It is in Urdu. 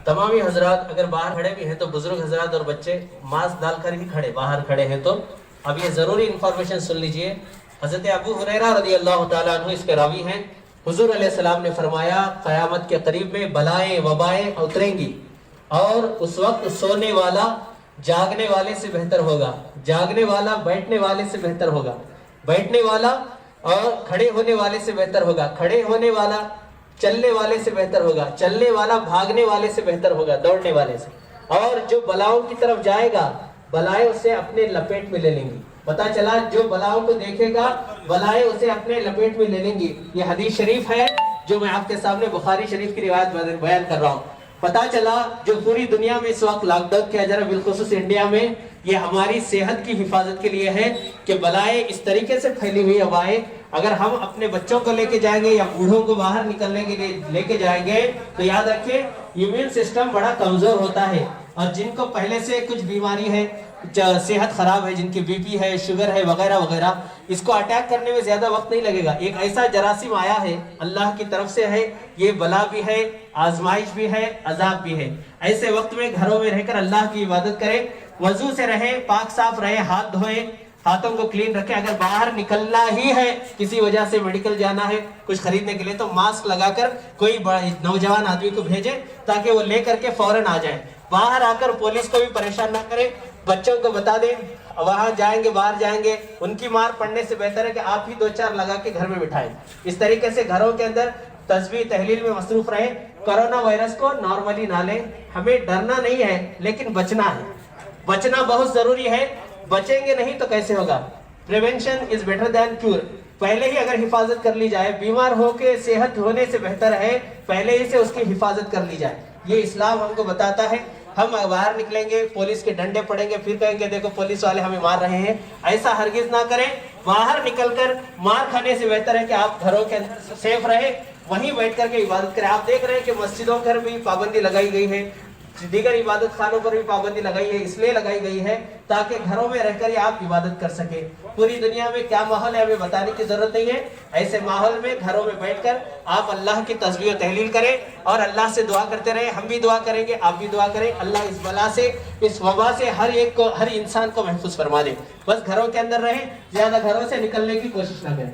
تمامی حضرات اگر باہر کھڑے بھی ہیں تو بزرگ حضرات اور بچے ماسک ڈال کر ہی کھڑے، باہر کھڑے ہیں تو اب یہ ضروری انفارمیشن سن لیجئے۔ حضرت ابو ہریرہ رضی اللہ تعالیٰ عنہ اس کے راوی ہیں، حضور علیہ السلام نے فرمایا قیامت کے قریب میں بلائیں وبائیں اتریں گی، اور اس وقت سونے والا جاگنے والے سے بہتر ہوگا، جاگنے والا بیٹھنے والے سے بہتر ہوگا، بیٹھنے والا اور کھڑے ہونے والے سے بہتر ہوگا، کھڑے ہونے والا چلنے والے سے بہتر ہوگا، چلنے والا بھاگنے والے سے بہتر ہوگا، دوڑنے والے سے۔ اور جو بلاؤں کی طرف جائے گا بلائیں اسے اپنے لپیٹ میں لے لیں گی۔ پتا چلا جو بلاؤں کو دیکھے گا بلائیں اسے اپنے لپیٹ میں لے لیں گی۔ یہ حدیث شریف ہے جو میں آپ کے سامنے بخاری شریف کی روایت بیان کر رہا ہوں۔ پتا چلا جو پوری دنیا میں اس وقت لاک ڈاؤن کیا جا رہا ہے، بالخصوص انڈیا میں، یہ ہماری صحت کی حفاظت کے لیے ہے کہ بلائیں اس طریقے سے پھیلی ہوئی ہوائیں اگر ہم اپنے بچوں کو لے کے جائیں گے یا بوڑھوں کو باہر نکلنے کے لیے لے کے جائیں گے تو یاد رکھیں ایمیون سسٹم بڑا کمزور ہوتا ہے، اور جن کو پہلے سے کچھ بیماری ہے، صحت خراب ہے، جن کی بی پی ہے، شوگر ہے وغیرہ وغیرہ، اس کو اٹیک کرنے میں زیادہ وقت نہیں لگے گا۔ ایک ایسا جراثیم آیا ہے اللہ کی طرف سے ہے، یہ بلا بھی ہے، آزمائش بھی ہے، عذاب بھی ہے۔ ایسے وقت میں گھروں میں رہ کر اللہ کی عبادت کریں، وضو سے رہیں، پاک صاف رہیں، ہاتھ دھوئیں، ہاتھوں کو کلین رکھیں۔ اگر باہر نکلنا ہی ہے کسی وجہ سے میڈیکل جانا ہے کچھ خریدنے کے لیے تو ماسک لگا کر کوئی نوجوان آدمی کو بھیجیں تاکہ وہ لے کر کے فوراً آ جائیں۔ باہر آ کر پولیس کو بھی پریشان نہ کریں، بچوں کو بتا دیں وہاں جائیں گے باہر جائیں گے، ان کی مار پڑنے سے بہتر ہے کہ آپ ہی دو چار لگا کے گھر میں بٹھائیں۔ اس طریقے سے گھروں کے اندر تسبیح تحلیل میں مصروف رہیں۔ کرونا وائرس کو نارملی نہ لیں، ہمیں ڈرنا نہیں ہے لیکن بچنا ہے، بچنا بہت ضروری ہے۔ بچیں گے نہیں تو کیسے ہوگا؟ Prevention is better than cure. پہلے ہی اگر حفاظت کر لی جائے، بیمار ہو کے صحت ہونے سے بہتر ہے پہلے ہی سے اس کی حفاظت کر لی جائے۔ یہ اسلام ہم کو بتاتا ہے۔ ہم باہر نکلیں گے پولیس کے ڈنڈے پڑیں گے پھر کہیں گے دیکھو پولیس والے ہمیں مار رہے ہیں، ایسا ہرگز نہ کریں۔ باہر نکل کر مار کھانے سے بہتر ہے کہ آپ گھروں کے اندر سیف رہیں، وہیں بیٹھ کر کے عبادت کریں۔ آپ دیکھ رہے ہیں کہ مسجدوں پر بھی پابندی لگائی گئی ہے، دیگر عبادت خانوں پر بھی پابندی لگائی ہے، اس لیے لگائی گئی ہے تاکہ گھروں میں رہ کر ہی آپ عبادت کر سکیں۔ پوری دنیا میں کیا ماحول ہے ہمیں بتانے کی ضرورت نہیں ہے، ایسے ماحول میں گھروں میں بیٹھ کر آپ اللہ کی تسبیح و تحلیل کریں اور اللہ سے دعا کرتے رہیں۔ ہم بھی دعا کریں گے، آپ بھی دعا کریں، اللہ اس بلا سے، اس وبا سے ہر انسان کو محفوظ فرما دے۔ بس گھروں کے اندر رہیں، زیادہ گھروں سے نکلنے کی کوشش نہ کریں۔